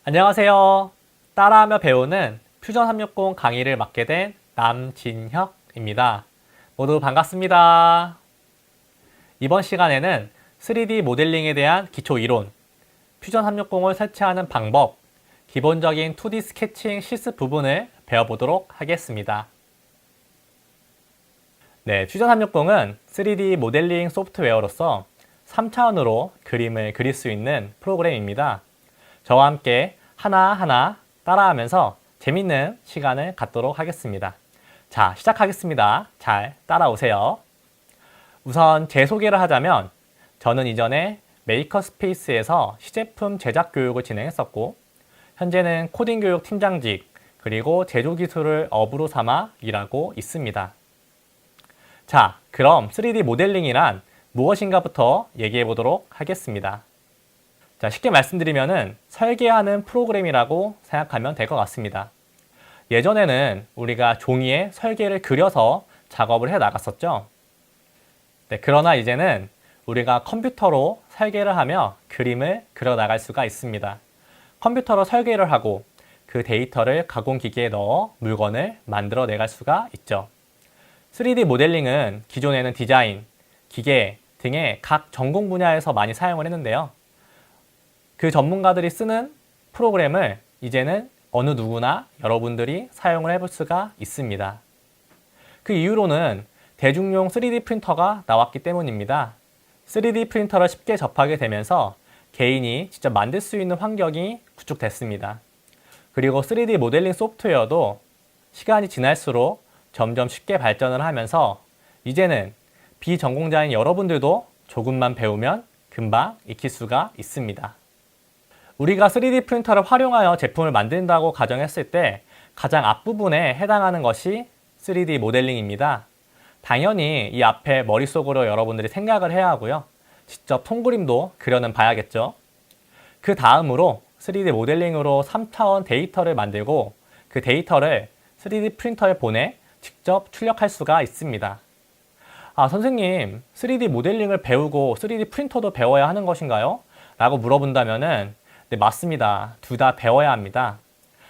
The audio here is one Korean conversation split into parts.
안녕하세요. 따라하며 배우는 퓨전 360 강의를 맡게 된 남진혁입니다. 모두 반갑습니다. 이번 시간에는 3D 모델링에 대한 기초 이론, 퓨전 360을 설치하는 방법, 기본적인 2D 스케칭 실습 부분을 배워보도록 하겠습니다. 네, 퓨전 360은 3D 모델링 소프트웨어로서 3차원으로 그림을 그릴 수 있는 프로그램입니다. 저와 함께 하나하나 따라하면서 재밌는 시간을 갖도록 하겠습니다. 자, 시작하겠습니다. 잘 따라오세요. 우선 제 소개를 하자면 저는 이전에 메이커스페이스에서 시제품 제작 교육을 진행했었고 현재는 코딩 교육 팀장직 그리고 제조 기술을 업으로 삼아 일하고 있습니다. 자, 그럼 3D 모델링이란 무엇인가부터 얘기해 보도록 하겠습니다. 자, 쉽게 말씀드리면은 설계하는 프로그램이라고 생각하면 될 것 같습니다. 예전에는 우리가 종이에 설계를 그려서 작업을 해 나갔었죠. 네, 그러나 이제는 우리가 컴퓨터로 설계를 하며 그림을 그려 나갈 수가 있습니다. 컴퓨터로 설계를 하고 그 데이터를 가공기기에 넣어 물건을 만들어 내갈 수가 있죠. 3D 모델링은 기존에는 디자인, 기계 등의 각 전공 분야에서 많이 사용을 했는데요. 그 전문가들이 쓰는 프로그램을 이제는 어느 누구나 여러분들이 사용을 해볼 수가 있습니다. 그 이유로는 대중용 3D 프린터가 나왔기 때문입니다. 3D 프린터를 쉽게 접하게 되면서 개인이 직접 만들 수 있는 환경이 구축됐습니다. 그리고 3D 모델링 소프트웨어도 시간이 지날수록 점점 쉽게 발전을 하면서 이제는 비전공자인 여러분들도 조금만 배우면 금방 익힐 수가 있습니다. 우리가 3D 프린터를 활용하여 제품을 만든다고 가정했을 때 가장 앞부분에 해당하는 것이 3D 모델링입니다. 당연히 이 앞에 머릿속으로 여러분들이 생각을 해야 하고요. 직접 통그림도 그려는 봐야겠죠. 그 다음으로 3D 모델링으로 3차원 데이터를 만들고 그 데이터를 3D 프린터에 보내 직접 출력할 수가 있습니다. 아, 선생님, 3D 모델링을 배우고 3D 프린터도 배워야 하는 것인가요? 라고 물어본다면은 네, 맞습니다. 둘 다 배워야 합니다.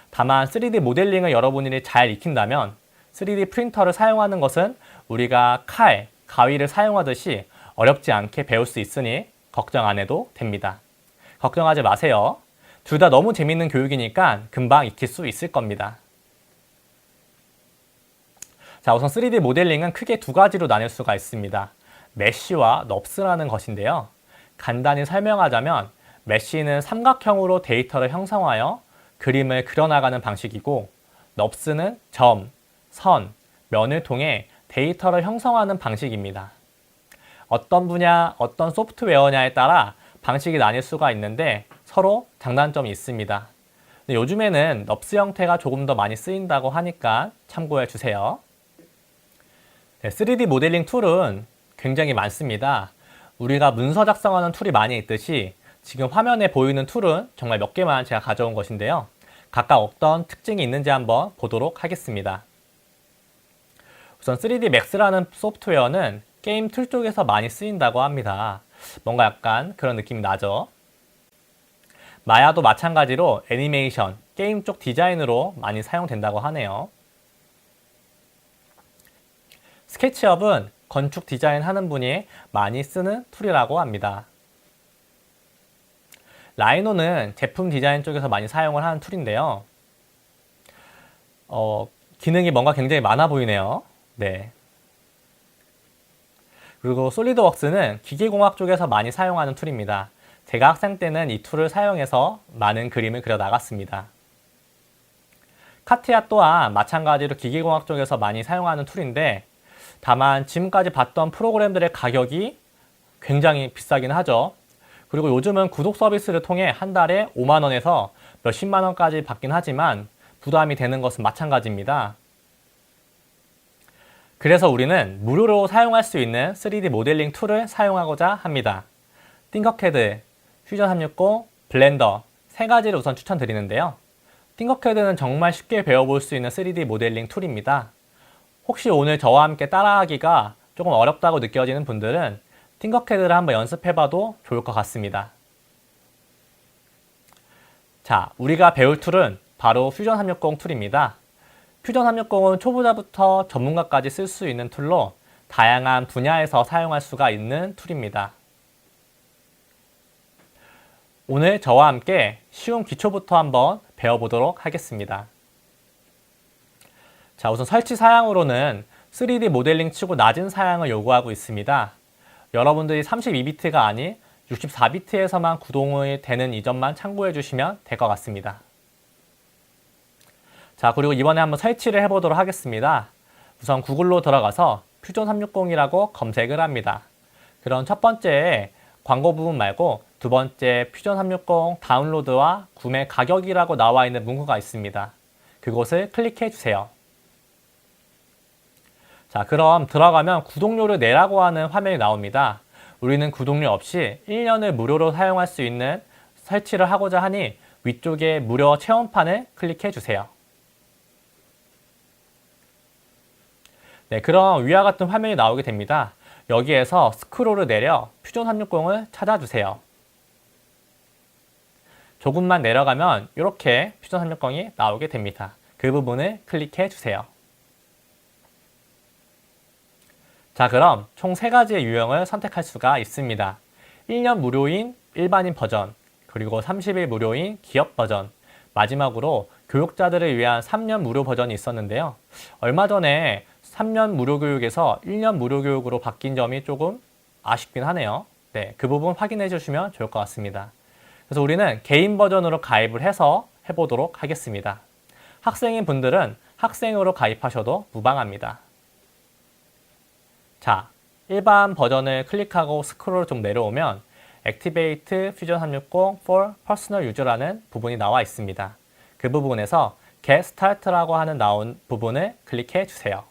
다만 3D 모델링을 여러분이 잘 익힌다면 3D 프린터를 사용하는 것은 우리가 칼, 가위를 사용하듯이 어렵지 않게 배울 수 있으니 걱정 안 해도 됩니다. 걱정하지 마세요. 둘 다 너무 재밌는 교육이니까 금방 익힐 수 있을 겁니다. 자, 우선 3D 모델링은 크게 두 가지로 나눌 수가 있습니다. 메쉬와 넙스라는 것인데요. 간단히 설명하자면 메쉬는 삼각형으로 데이터를 형성하여 그림을 그려나가는 방식이고 넙스는 점, 선, 면을 통해 데이터를 형성하는 방식입니다. 어떤 분야, 어떤 소프트웨어냐에 따라 방식이 나뉠 수가 있는데 서로 장단점이 있습니다. 요즘에는 넙스 형태가 조금 더 많이 쓰인다고 하니까 참고해 주세요. 3D 모델링 툴은 굉장히 많습니다. 우리가 문서 작성하는 툴이 많이 있듯이 지금 화면에 보이는 툴은 정말 몇 개만 제가 가져온 것인데요. 각각 어떤 특징이 있는지 한번 보도록 하겠습니다. 우선 3D Max라는 소프트웨어는 게임 툴 쪽에서 많이 쓰인다고 합니다. 뭔가 약간 그런 느낌이 나죠. 마야도 마찬가지로 애니메이션, 게임 쪽 디자인으로 많이 사용된다고 하네요. 스케치업은 건축 디자인 하는 분이 많이 쓰는 툴이라고 합니다. 라이노는 제품 디자인 쪽에서 많이 사용을 하는 툴인데요. 기능이 뭔가 굉장히 많아 보이네요. 네. 그리고 솔리드웍스는 기계공학 쪽에서 많이 사용하는 툴입니다. 제가 학생 때는 이 툴을 사용해서 많은 그림을 그려 나갔습니다. 카티아 또한 마찬가지로 기계공학 쪽에서 많이 사용하는 툴인데 다만 지금까지 봤던 프로그램들의 가격이 굉장히 비싸긴 하죠. 그리고 요즘은 구독 서비스를 통해 한 달에 5만 원에서 몇십만 원까지 받긴 하지만 부담이 되는 것은 마찬가지입니다. 그래서 우리는 무료로 사용할 수 있는 3D 모델링 툴을 사용하고자 합니다. 띵커캐드, 퓨전 360, 블렌더 세 가지를 우선 추천드리는데요. 띵커캐드는 정말 쉽게 배워볼 수 있는 3D 모델링 툴입니다. 혹시 오늘 저와 함께 따라하기가 조금 어렵다고 느껴지는 분들은 팅커캐드를 한번 연습해봐도 좋을 것 같습니다. 자, 우리가 배울 툴은 바로 퓨전 360 툴입니다. 퓨전 360은 초보자부터 전문가까지 쓸 수 있는 툴로 다양한 분야에서 사용할 수가 있는 툴입니다. 오늘 저와 함께 쉬운 기초부터 한번 배워보도록 하겠습니다. 자, 우선 설치 사양으로는 3D 모델링 치고 낮은 사양을 요구하고 있습니다. 여러분들이 32비트가 아닌 64비트에서만 구동이 되는 이 점만 참고해 주시면 될 것 같습니다. 자, 그리고 이번에 한번 설치를 해보도록 하겠습니다. 우선 구글로 들어가서 퓨전 360이라고 검색을 합니다. 그럼 첫 번째 광고 부분 말고 두 번째 퓨전 360 다운로드와 구매 가격이라고 나와 있는 문구가 있습니다. 그곳을 클릭해 주세요. 자, 그럼 들어가면 구독료를 내라고 하는 화면이 나옵니다. 우리는 구독료 없이 1년을 무료로 사용할 수 있는 설치를 하고자 하니 위쪽에 무료 체험판을 클릭해 주세요. 네, 그럼 위와 같은 화면이 나오게 됩니다. 여기에서 스크롤을 내려 퓨전 360을 찾아주세요. 조금만 내려가면 이렇게 퓨전 360이 나오게 됩니다. 그 부분을 클릭해 주세요. 자, 그럼 총 3가지의 유형을 선택할 수가 있습니다. 1년 무료인 일반인 버전, 그리고 30일 무료인 기업 버전, 마지막으로 교육자들을 위한 3년 무료 버전이 있었는데요. 얼마 전에 3년 무료 교육에서 1년 무료 교육으로 바뀐 점이 조금 아쉽긴 하네요. 네, 그 부분 확인해 주시면 좋을 것 같습니다. 그래서 우리는 개인 버전으로 가입을 해서 해보도록 하겠습니다. 학생인 분들은 학생으로 가입하셔도 무방합니다. 자, 일반 버전을 클릭하고 스크롤 좀 내려오면 Activate Fusion 360 for Personal User라는 부분이 나와 있습니다. 그 부분에서 Get Start라고 하는 나온 부분을 클릭해 주세요.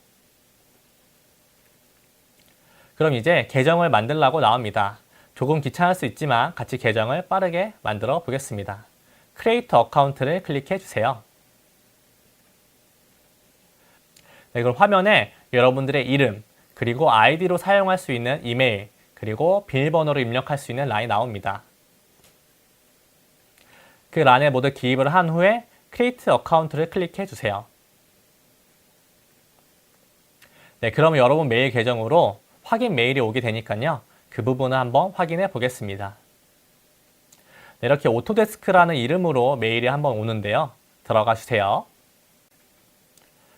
그럼 이제 계정을 만들라고 나옵니다. 조금 귀찮을 수 있지만 같이 계정을 빠르게 만들어 보겠습니다. Create 어카운트를 클릭해 주세요. 네, 그럼 화면에 여러분들의 이름, 그리고 아이디로 사용할 수 있는 이메일, 그리고 비밀번호를 입력할 수 있는 란이 나옵니다. 그 란에 모두 기입을 한 후에 Create 어카운트를 클릭해 주세요. 네, 그러면 여러분 메일 계정으로 확인 메일이 오게 되니까요. 그 부분을 한번 확인해 보겠습니다. 네, 이렇게 오토데스크라는 이름으로 메일이 한번 오는데요. 들어가 주세요.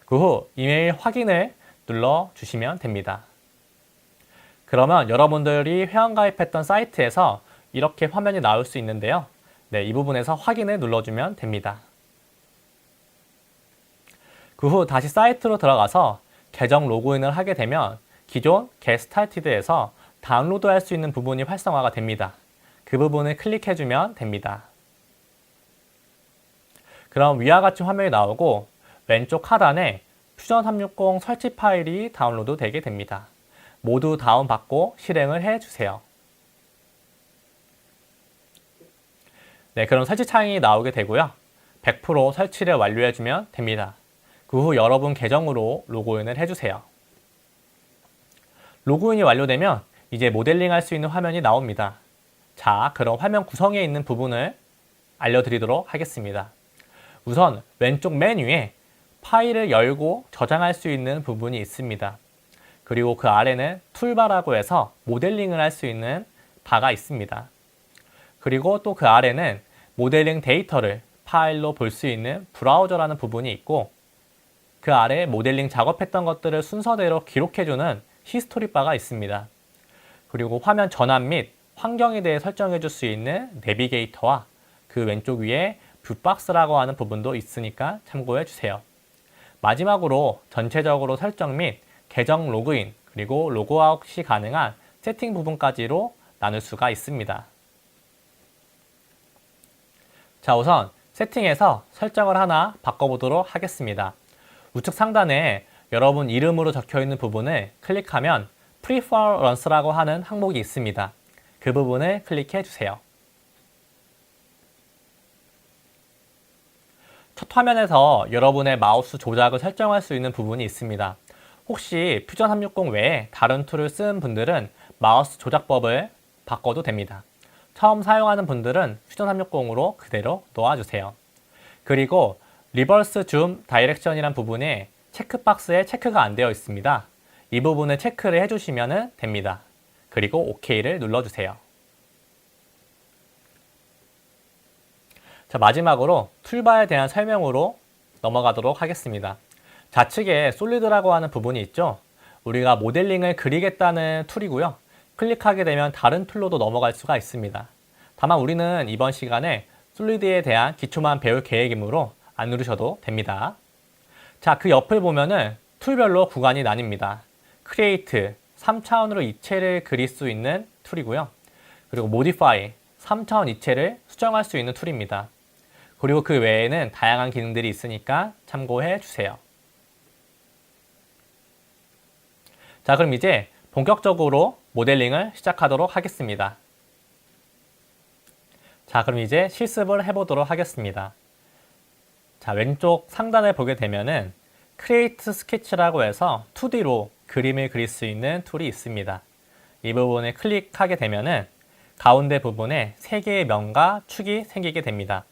그 후 이메일 확인을 눌러 주시면 됩니다. 그러면 여러분들이 회원가입했던 사이트에서 이렇게 화면이 나올 수 있는데요. 네, 이 부분에서 확인을 눌러주면 됩니다. 그 후 다시 사이트로 들어가서 계정 로그인을 하게 되면 기존 Get Started에서 다운로드할 수 있는 부분이 활성화가 됩니다. 그 부분을 클릭해주면 됩니다. 그럼 위와 같이 화면이 나오고 왼쪽 하단에 퓨전 360 설치 파일이 다운로드 되게 됩니다. 모두 다운받고 실행을 해주세요. 네, 그럼 설치 창이 나오게 되고요. 100% 설치를 완료해주면 됩니다. 그 후 여러분 계정으로 로그인을 해주세요. 로그인이 완료되면 이제 모델링 할 수 있는 화면이 나옵니다. 자, 그럼 화면 구성에 있는 부분을 알려드리도록 하겠습니다. 우선 왼쪽 메뉴에 파일을 열고 저장할 수 있는 부분이 있습니다. 그리고 그 아래는 툴바라고 해서 모델링을 할 수 있는 바가 있습니다. 그리고 또 그 아래는 모델링 데이터를 파일로 볼 수 있는 브라우저라는 부분이 있고 그 아래 모델링 작업했던 것들을 순서대로 기록해주는 히스토리 바가 있습니다. 그리고 화면 전환 및 환경에 대해 설정해 줄 수 있는 내비게이터와 그 왼쪽 위에 뷰박스라고 하는 부분도 있으니까 참고해 주세요. 마지막으로 전체적으로 설정 및 계정 로그인 그리고 로그아웃 시 가능한 세팅 부분까지로 나눌 수가 있습니다. 자, 우선 세팅에서 설정을 하나 바꿔보도록 하겠습니다. 우측 상단에 여러분 이름으로 적혀있는 부분을 클릭하면 Preference라고 하는 항목이 있습니다. 그 부분을 클릭해 주세요. 첫 화면에서 여러분의 마우스 조작을 설정할 수 있는 부분이 있습니다. 혹시 퓨전 360 외에 다른 툴을 쓰는 분들은 마우스 조작법을 바꿔도 됩니다. 처음 사용하는 분들은 퓨전 360으로 그대로 놓아주세요. 그리고 리버스 줌 다이렉션이란 부분에 체크박스에 체크가 안 되어 있습니다. 이 부분을 체크를 해주시면 됩니다. 그리고 OK를 눌러주세요. 자, 마지막으로 툴바에 대한 설명으로 넘어가도록 하겠습니다. 좌측에 솔리드라고 하는 부분이 있죠. 우리가 모델링을 그리겠다는 툴이고요. 클릭하게 되면 다른 툴로도 넘어갈 수가 있습니다. 다만 우리는 이번 시간에 솔리드에 대한 기초만 배울 계획이므로 안 누르셔도 됩니다. 자, 그 옆을 보면은 툴별로 구간이 나뉩니다. 크리에이트, 3차원으로 입체를 그릴 수 있는 툴이고요. 그리고 모디파이, 3차원 입체를 수정할 수 있는 툴입니다. 그리고 그 외에는 다양한 기능들이 있으니까 참고해 주세요. 자, 그럼 이제 본격적으로 모델링을 시작하도록 하겠습니다. 자, 그럼 이제 실습을 해보도록 하겠습니다. 자, 왼쪽 상단을 보게 되면은 크리에이트 스케치라고 해서 2D로 그림을 그릴 수 있는 툴이 있습니다. 이 부분을 클릭하게 되면은 가운데 부분에 3개의 면과 축이 생기게 됩니다.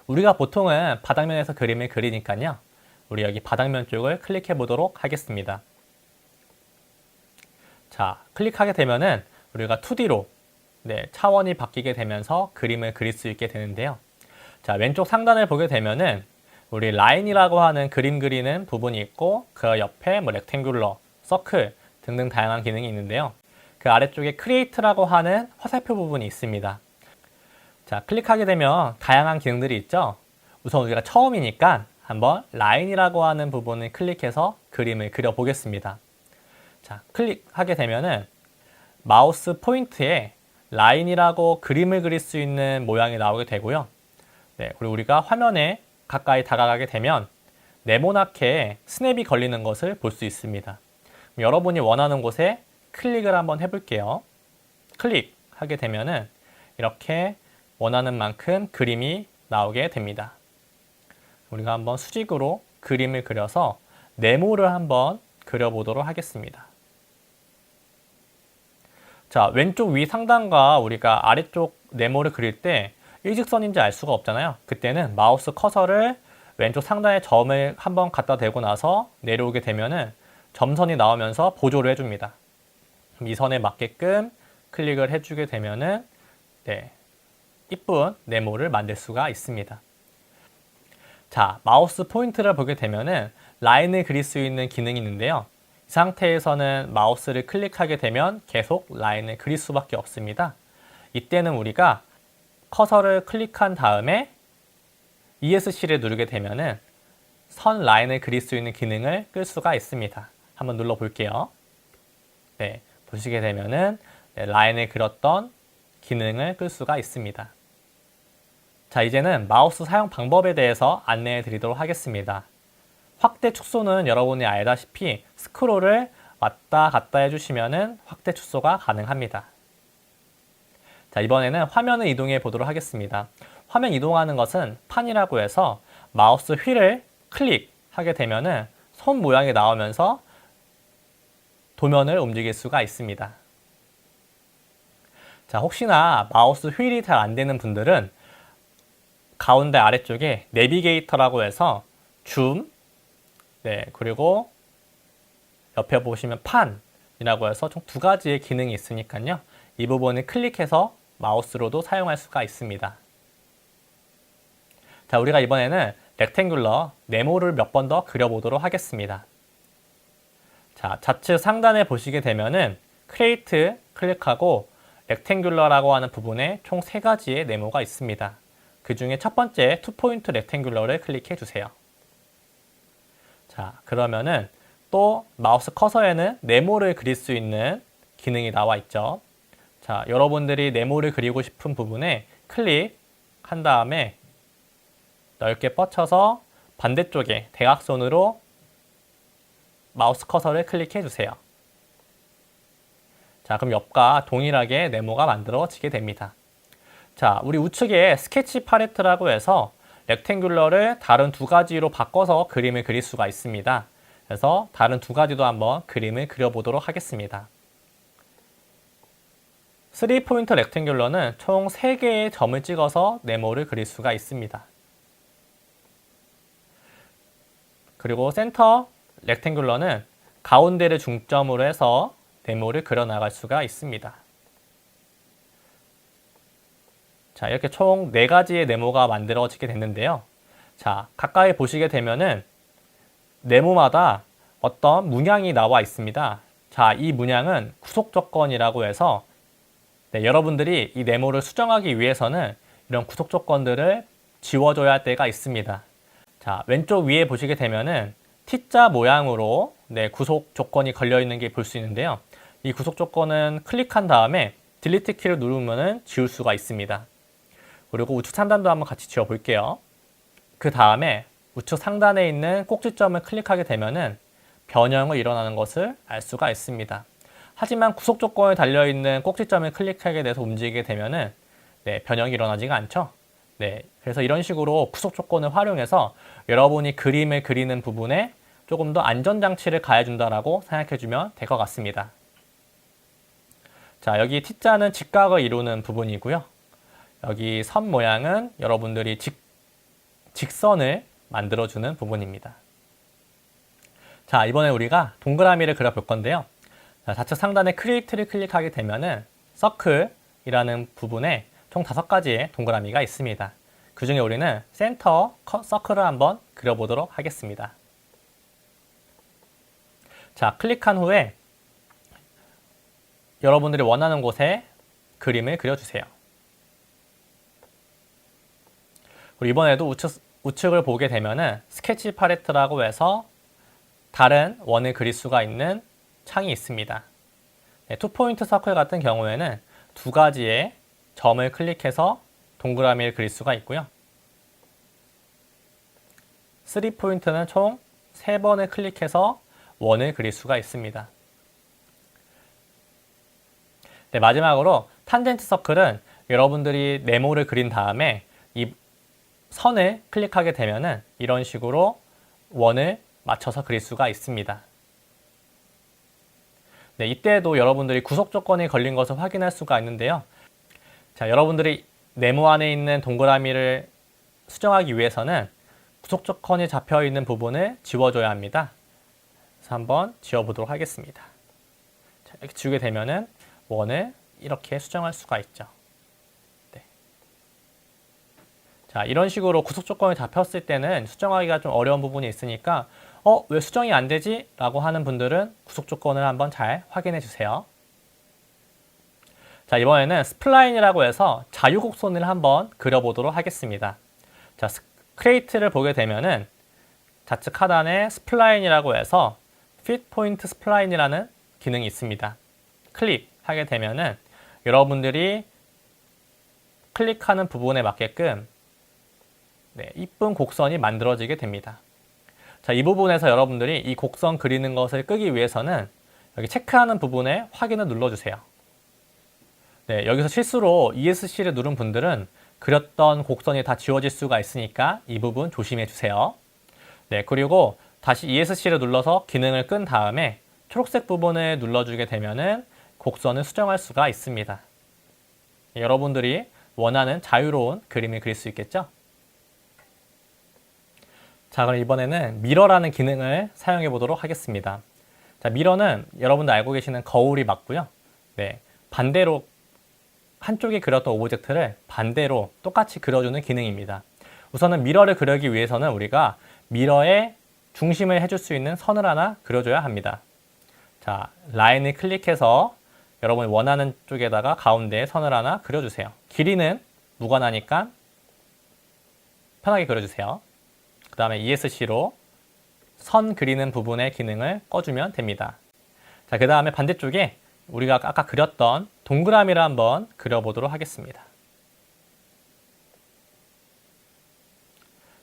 우리가 보통은 바닥면에서 그림을 그리니까요. 우리 여기 바닥면 쪽을 클릭해 보도록 하겠습니다. 자, 클릭하게 되면은 우리가 2D로 차원이 바뀌게 되면서 그림을 그릴 수 있게 되는데요. 자, 왼쪽 상단을 보게 되면은 우리 라인이라고 하는 그림 그리는 부분이 있고 그 옆에 렉탱귤러, 서클 등등 다양한 기능이 있는데요. 그 아래쪽에 크리에이트라고 하는 화살표 부분이 있습니다. 자, 클릭하게 되면 다양한 기능들이 있죠. 우선 우리가 처음이니까 한번 라인이라고 하는 부분을 클릭해서 그림을 그려 보겠습니다. 자, 클릭하게 되면은 마우스 포인트에 라인이라고 그림을 그릴 수 있는 모양이 나오게 되고요. 그리고 우리가 화면에 가까이 다가가게 되면 네모나게 스냅이 걸리는 것을 볼 수 있습니다. 여러분이 원하는 곳에 클릭을 한번 해볼게요. 클릭하게 되면은 이렇게 원하는 만큼 그림이 나오게 됩니다. 우리가 한번 수직으로 그림을 그려서 네모를 한번 그려보도록 하겠습니다. 자, 왼쪽 위 상단과 우리가 아래쪽 네모를 그릴 때 일직선인지 알 수가 없잖아요. 그때는 마우스 커서를 왼쪽 상단에 점을 한번 갖다 대고 나서 내려오게 되면은 점선이 나오면서 보조를 해줍니다. 이 선에 맞게끔 클릭을 해주게 되면은 이쁜 네모를 만들 수가 있습니다. 자, 마우스 포인트를 보게 되면은 라인을 그릴 수 있는 기능이 있는데요. 이 상태에서는 마우스를 클릭하게 되면 계속 라인을 그릴 수밖에 없습니다. 이때는 우리가 커서를 클릭한 다음에 ESC를 누르게 되면은 선 라인을 그릴 수 있는 기능을 끌 수가 있습니다. 한번 눌러 볼게요. 보시게 되면은 라인을 그렸던 기능을 끌 수가 있습니다. 자, 이제는 마우스 사용 방법에 대해서 안내해 드리도록 하겠습니다. 확대 축소는 여러분이 알다시피 스크롤을 왔다 갔다 해주시면은 확대 축소가 가능합니다. 자, 이번에는 화면을 이동해 보도록 하겠습니다. 화면 이동하는 것은 판이라고 해서 마우스 휠을 클릭하게 되면은 손 모양이 나오면서 도면을 움직일 수가 있습니다. 자, 혹시나 마우스 휠이 잘 안 되는 분들은 가운데 아래쪽에 내비게이터라고 해서 줌, 그리고 옆에 보시면 판이라고 해서 총 2가지의 기능이 있으니까요. 이 부분을 클릭해서 마우스로도 사용할 수가 있습니다. 자, 우리가 이번에는 렉탱귤러 네모를 몇 번 더 그려보도록 하겠습니다. 자, 좌측 상단에 보시게 되면은 크리에이트 클릭하고 렉탱귤러라고 하는 부분에 총 3가지의 네모가 있습니다. 그 중에 첫 번째 투포인트 렉탱귤러를 클릭해 주세요. 자, 그러면은 또 마우스 커서에는 네모를 그릴 수 있는 기능이 나와 있죠. 자, 여러분들이 네모를 그리고 싶은 부분에 클릭한 다음에 넓게 뻗쳐서 반대쪽에 대각선으로 마우스 커서를 클릭해 주세요. 자, 그럼 옆과 동일하게 네모가 만들어지게 됩니다. 자, 우리 우측에 스케치 팔레트라고 해서 렉탱귤러를 다른 2가지로 바꿔서 그림을 그릴 수가 있습니다. 그래서 다른 2가지도 한번 그림을 그려보도록 하겠습니다. 3포인트 렉탱귤러는 총 3개의 점을 찍어서 네모를 그릴 수가 있습니다. 그리고 센터 렉탱귤러는 가운데를 중점으로 해서 네모를 그려 나갈 수가 있습니다. 자, 이렇게 총 4가지의 네모가 만들어지게 됐는데요. 자, 가까이 보시게 되면은 네모마다 어떤 문양이 나와 있습니다. 자, 이 문양은 구속 조건이라고 해서 여러분들이 이 네모를 수정하기 위해서는 이런 구속 조건들을 지워줘야 할 때가 있습니다. 자, 왼쪽 위에 보시게 되면은 T자 모양으로 구속 조건이 걸려 있는 게 볼 수 있는데요. 이 구속 조건은 클릭한 다음에 딜리트 키를 누르면은 지울 수가 있습니다. 그리고 우측 상단도 한번 같이 지워 볼게요. 그 다음에 우측 상단에 있는 꼭지점을 클릭하게 되면은 변형이 일어나는 것을 알 수가 있습니다. 하지만 구속 조건에 달려있는 꼭지점을 클릭하게 돼서 움직이게 되면은 변형이 일어나지가 않죠. 그래서 이런 식으로 구속 조건을 활용해서 여러분이 그림을 그리는 부분에 조금 더 안전장치를 가해준다라고 생각해주면 될 것 같습니다. 자, 여기 T자는 직각을 이루는 부분이고요. 여기 선 모양은 여러분들이 직선을 만들어주는 부분입니다. 자, 이번에 우리가 동그라미를 그려볼 건데요. 자, 좌측 상단에 크리에이트를 클릭하게 되면은 서클이라는 부분에 총 5가지의 동그라미가 있습니다. 그 중에 우리는 센터 서클을 한번 그려보도록 하겠습니다. 자, 클릭한 후에 여러분들이 원하는 곳에 그림을 그려주세요. 그리고 이번에도 우측을 보게 되면은 스케치 팔레트라고 해서 다른 원을 그릴 수가 있는 창이 있습니다. 투포인트 서클 같은 경우에는 2가지의 점을 클릭해서 동그라미를 그릴 수가 있고요. 3포인트는 총 3번을 클릭해서 원을 그릴 수가 있습니다. 마지막으로 탄젠트 서클은 여러분들이 네모를 그린 다음에 이 선을 클릭하게 되면은 이런 식으로 원을 맞춰서 그릴 수가 있습니다. 이때도 여러분들이 구속 조건이 걸린 것을 확인할 수가 있는데요. 자, 여러분들이 네모 안에 있는 동그라미를 수정하기 위해서는 구속 조건이 잡혀 있는 부분을 지워줘야 합니다. 그래서 한번 지워보도록 하겠습니다. 자, 이렇게 지우게 되면은 원을 이렇게 수정할 수가 있죠. 자, 이런 식으로 구속 조건이 잡혔을 때는 수정하기가 좀 어려운 부분이 있으니까 왜 수정이 안 되지? 라고 하는 분들은 구속 조건을 한번 잘 확인해 주세요. 자, 이번에는 스플라인이라고 해서 자유곡선을 한번 그려보도록 하겠습니다. 자, 크리에이트를 보게 되면은 좌측 하단에 스플라인이라고 해서 Fit Point Spline이라는 기능이 있습니다. 클릭하게 되면은 여러분들이 클릭하는 부분에 맞게끔 이쁜 곡선이 만들어지게 됩니다. 자, 이 부분에서 여러분들이 이 곡선 그리는 것을 끄기 위해서는 여기 체크하는 부분에 확인을 눌러주세요. 여기서 실수로 ESC를 누른 분들은 그렸던 곡선이 다 지워질 수가 있으니까 이 부분 조심해 주세요. 그리고 다시 ESC를 눌러서 기능을 끈 다음에 초록색 부분을 눌러주게 되면은 곡선을 수정할 수가 있습니다. 여러분들이 원하는 자유로운 그림을 그릴 수 있겠죠? 자, 그럼 이번에는 미러라는 기능을 사용해 보도록 하겠습니다. 자, 미러는 여러분들 알고 계시는 거울이 맞고요. 반대로 한쪽에 그렸던 오브젝트를 반대로 똑같이 그려주는 기능입니다. 우선은 미러를 그리기 위해서는 우리가 미러에 중심을 해줄 수 있는 선을 하나 그려줘야 합니다. 자, 라인을 클릭해서 여러분이 원하는 쪽에다가 가운데에 선을 하나 그려주세요. 길이는 무관하니까 편하게 그려주세요. 그 다음에 ESC로 선 그리는 부분의 기능을 꺼주면 됩니다. 자, 그 다음에 반대쪽에 우리가 아까 그렸던 동그라미를 한번 그려보도록 하겠습니다.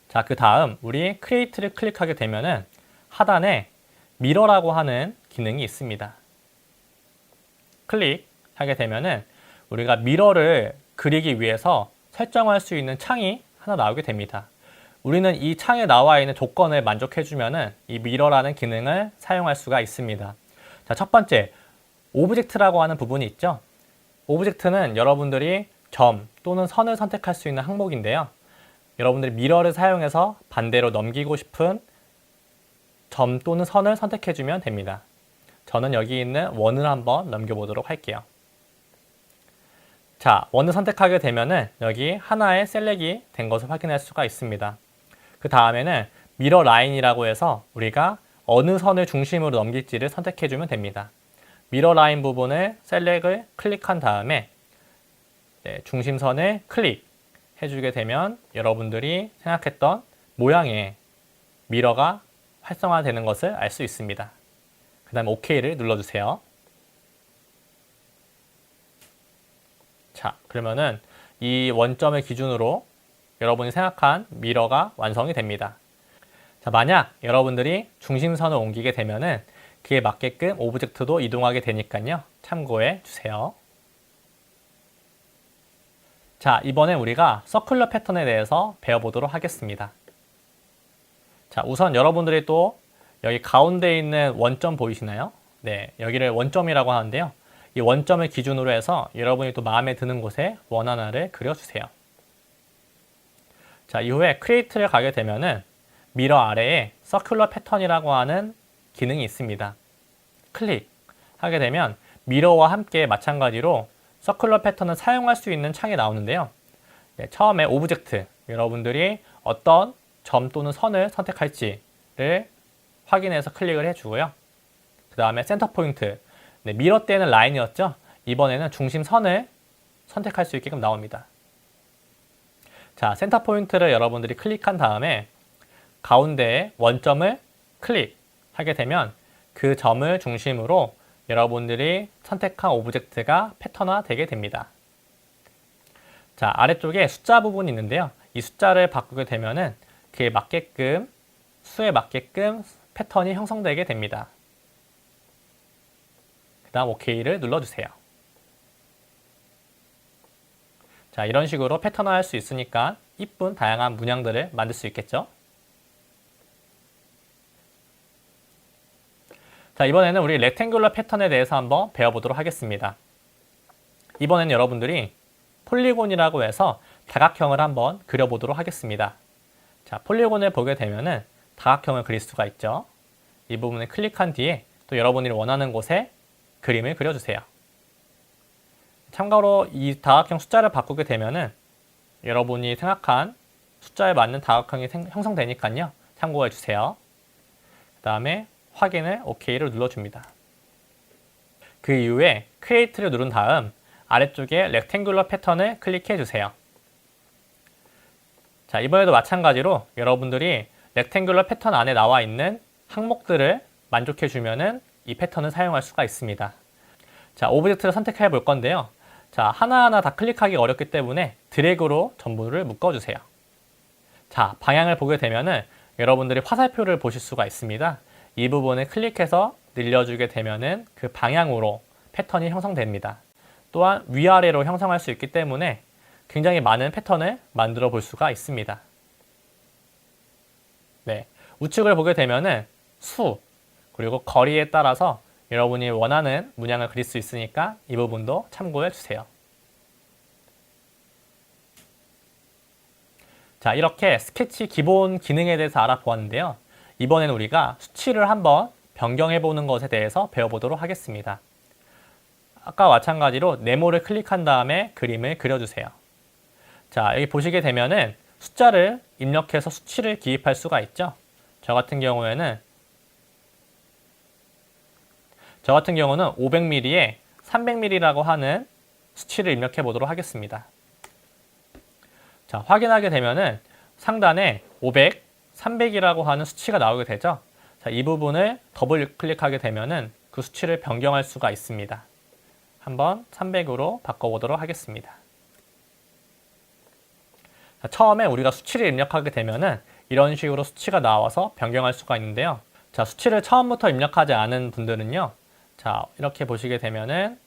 자, 그 다음 우리 크리에이트를 클릭하게 되면은 하단에 미러라고 하는 기능이 있습니다. 클릭하게 되면은 우리가 미러를 그리기 위해서 설정할 수 있는 창이 하나 나오게 됩니다. 우리는 이 창에 나와 있는 조건을 만족해주면은 이 미러라는 기능을 사용할 수가 있습니다. 자, 첫 번째, 오브젝트라고 하는 부분이 있죠. 오브젝트는 여러분들이 점 또는 선을 선택할 수 있는 항목인데요. 여러분들이 미러를 사용해서 반대로 넘기고 싶은 점 또는 선을 선택해주면 됩니다. 저는 여기 있는 원을 한번 넘겨보도록 할게요. 자, 원을 선택하게 되면은 여기 하나의 셀렉이 된 것을 확인할 수가 있습니다. 그 다음에는 미러 라인이라고 해서 우리가 어느 선을 중심으로 넘길지를 선택해주면 됩니다. 미러 라인 부분을 셀렉을 클릭한 다음에 중심선을 클릭해주게 되면 여러분들이 생각했던 모양의 미러가 활성화되는 것을 알 수 있습니다. 그 다음에 OK를 눌러주세요. 자, 그러면은 이 원점을 기준으로 여러분이 생각한 미러가 완성이 됩니다. 자, 만약 여러분들이 중심선을 옮기게 되면은 그에 맞게끔 오브젝트도 이동하게 되니까요. 참고해 주세요. 자, 이번에 우리가 서큘러 패턴에 대해서 배워보도록 하겠습니다. 자, 우선 여러분들이 또 여기 가운데 있는 원점 보이시나요? 네, 여기를 원점이라고 하는데요. 이 원점을 기준으로 해서 여러분이 또 마음에 드는 곳에 원 하나를 그려주세요. 자, 이후에 크리에이트를 가게 되면은 미러 아래에 서큘러 패턴이라고 하는 기능이 있습니다. 클릭하게 되면 미러와 함께 마찬가지로 서큘러 패턴을 사용할 수 있는 창이 나오는데요. 네, 처음에 오브젝트, 여러분들이 어떤 점 또는 선을 선택할지를 확인해서 클릭을 해주고요. 그 다음에 센터 포인트, 네, 미러 때는 라인이었죠. 이번에는 중심선을 선택할 수 있게끔 나옵니다. 자, 센터 포인트를 여러분들이 클릭한 다음에 가운데에 원점을 클릭하게 되면 그 점을 중심으로 여러분들이 선택한 오브젝트가 패턴화 되게 됩니다. 자, 아래쪽에 숫자 부분이 있는데요. 이 숫자를 바꾸게 되면은 그에 맞게끔 수에 맞게끔 패턴이 형성되게 됩니다. 그 다음 OK를 눌러주세요. 자, 이런 식으로 패턴화 할 수 있으니까 이쁜 다양한 문양들을 만들 수 있겠죠. 자, 이번에는 우리 렉탱귤러 패턴에 대해서 한번 배워보도록 하겠습니다. 이번에는 여러분들이 폴리곤이라고 해서 다각형을 한번 그려보도록 하겠습니다. 자, 폴리곤을 보게 되면은 다각형을 그릴 수가 있죠. 이 부분을 클릭한 뒤에 또 여러분이 원하는 곳에 그림을 그려주세요. 참고로 이 다각형 숫자를 바꾸게 되면은 여러분이 생각한 숫자에 맞는 다각형이 형성되니까요. 참고해 주세요. 그 다음에 확인을 OK를 눌러줍니다. 그 이후에 크리에이트를 누른 다음 아래쪽에 렉탱귤러 패턴을 클릭해 주세요. 자, 이번에도 마찬가지로 여러분들이 렉탱귤러 패턴 안에 나와 있는 항목들을 만족해 주면은 이 패턴을 사용할 수가 있습니다. 자, 오브젝트를 선택해 볼 건데요. 자, 하나하나 다 클릭하기 어렵기 때문에 드래그로 전부를 묶어주세요. 자, 방향을 보게 되면은 여러분들이 화살표를 보실 수가 있습니다. 이 부분을 클릭해서 늘려주게 되면은 그 방향으로 패턴이 형성됩니다. 또한 위아래로 형성할 수 있기 때문에 굉장히 많은 패턴을 만들어 볼 수가 있습니다. 네, 우측을 보게 되면은 수, 그리고 거리에 따라서 여러분이 원하는 문양을 그릴 수 있으니까 이 부분도 참고해 주세요. 자, 이렇게 스케치 기본 기능에 대해서 알아보았는데요. 이번에는 우리가 수치를 한번 변경해 보는 것에 대해서 배워보도록 하겠습니다. 아까 마찬가지로 네모를 클릭한 다음에 그림을 그려주세요. 자, 여기 보시게 되면은 숫자를 입력해서 수치를 기입할 수가 있죠. 저 같은 경우는 500ml에 300ml라고 하는 수치를 입력해 보도록 하겠습니다. 자, 확인하게 되면은 상단에 500, 300이라고 하는 수치가 나오게 되죠. 자, 이 부분을 더블 클릭하게 되면은 그 수치를 변경할 수가 있습니다. 한번 300으로 바꿔보도록 하겠습니다. 자, 처음에 우리가 수치를 입력하게 되면은 이런 식으로 수치가 나와서 변경할 수가 있는데요. 자, 수치를 처음부터 입력하지 않은 분들은요. 자, 이렇게 보시게 되면은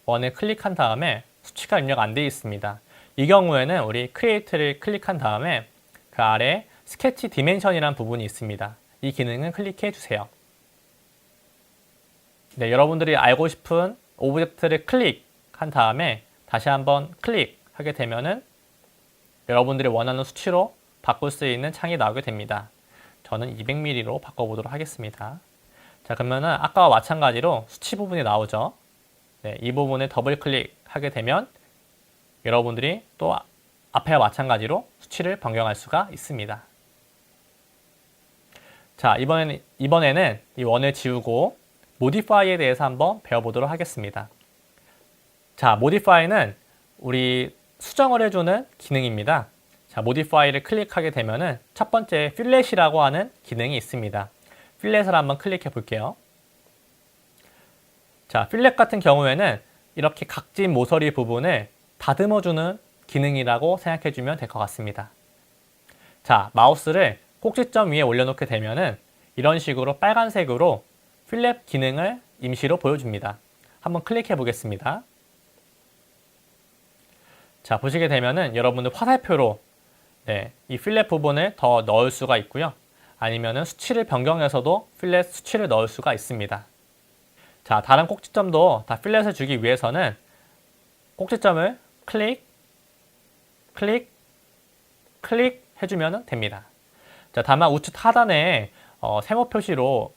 원을 클릭한 다음에 수치가 입력 안 되어 있습니다. 이 경우에는 우리 크리에이트를 클릭한 다음에 그 아래 스케치 디멘션이라는 부분이 있습니다. 이 기능을 클릭해 주세요. 네, 여러분들이 알고 싶은 오브젝트를 클릭 클릭한 다음에 다시 한번 클릭하게 되면은 여러분들이 원하는 수치로 바꿀 수 있는 창이 나오게 됩니다. 저는 200ml로 바꿔보도록 하겠습니다. 자, 그러면은 아까와 마찬가지로 수치 부분이 나오죠. 네, 이 부분에 더블 클릭하게 되면 여러분들이 또 앞에와 마찬가지로 수치를 변경할 수가 있습니다. 자, 이번에는 이 원을 지우고 모디파이에 대해서 한번 배워보도록 하겠습니다. 자, 모디파이는 우리 수정을 해주는 기능입니다. 자, 모디파이를 클릭하게 되면은 첫 번째 필렛이라고 하는 기능이 있습니다. 필렛을 한번 클릭해 볼게요. 자, 필렛 같은 경우에는 이렇게 각진 모서리 부분을 다듬어주는 기능이라고 생각해 주면 될 것 같습니다. 자, 마우스를 꼭지점 위에 올려놓게 되면은 이런 식으로 빨간색으로 필렛 기능을 임시로 보여줍니다. 한번 클릭해 보겠습니다. 자, 보시게 되면은 여러분들 화살표로 이 필렛 부분을 더 넣을 수가 있고요. 아니면은 수치를 변경해서도 필렛 수치를 넣을 수가 있습니다. 자, 다른 꼭지점도 다 필렛을 주기 위해서는 꼭지점을 클릭, 클릭, 클릭 해주면 됩니다. 자, 다만 우측 하단에 세모 표시로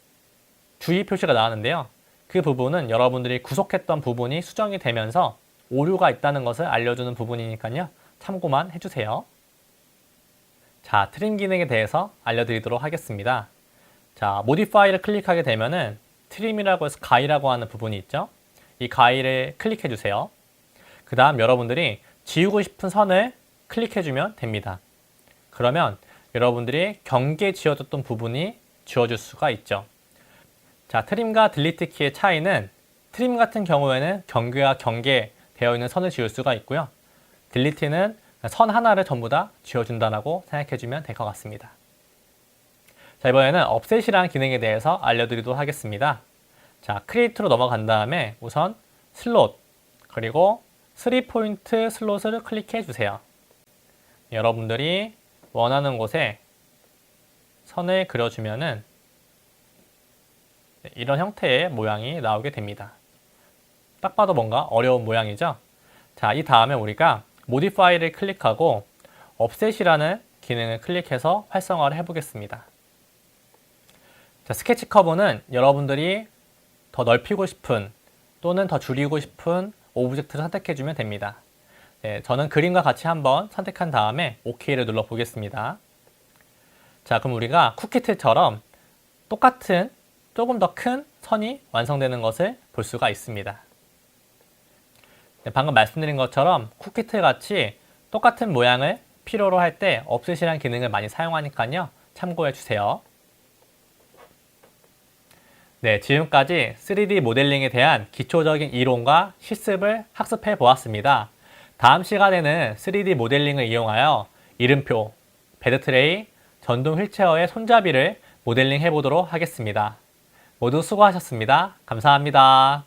주의 표시가 나왔는데요. 그 부분은 여러분들이 구속했던 부분이 수정이 되면서 오류가 있다는 것을 알려주는 부분이니까요. 참고만 해주세요. 자, 트림 기능에 대해서 알려드리도록 하겠습니다. 자, 모디파이를 클릭하게 되면은 트림이라고 해서 가위라고 하는 부분이 있죠. 이 가위를 클릭해 주세요. 그 다음 여러분들이 지우고 싶은 선을 클릭해 주면 됩니다. 그러면 여러분들이 경계 지워졌던 부분이 지워질 수가 있죠. 자, 트림과 딜리트 키의 차이는 트림 같은 경우에는 경계와 경계 되어 있는 선을 지울 수가 있고요. 딜리트는 선 하나를 전부 다 지워준다고 생각해 주면 될 것 같습니다. 자, 이번에는 업셋이라는 기능에 대해서 알려드리도록 하겠습니다. 자, 크리에이트로 넘어간 다음에 우선 슬롯 그리고 3포인트 슬롯을 클릭해 주세요. 여러분들이 원하는 곳에 선을 그려주면은 이런 형태의 모양이 나오게 됩니다. 딱 봐도 뭔가 어려운 모양이죠? 자, 이 다음에 우리가 모디파이를 클릭하고 업셋이라는 기능을 클릭해서 활성화를 해보겠습니다. 자, 스케치 커브는 여러분들이 더 넓히고 싶은 또는 더 줄이고 싶은 오브젝트를 선택해주면 됩니다. 네, 저는 그림과 같이 한번 선택한 다음에 OK를 눌러 보겠습니다. 자, 그럼 우리가 쿠키트처럼 똑같은 조금 더 큰 선이 완성되는 것을 볼 수가 있습니다. 네, 방금 말씀드린 것처럼 쿠키트 같이 똑같은 모양을 필요로 할 때 업셋이라는 기능을 많이 사용하니까요. 참고해 주세요. 네, 지금까지 3D 모델링에 대한 기초적인 이론과 실습을 학습해 보았습니다. 다음 시간에는 3D 모델링을 이용하여 이름표, 베드트레이, 전동 휠체어의 손잡이를 모델링 해보도록 하겠습니다. 모두 수고하셨습니다. 감사합니다.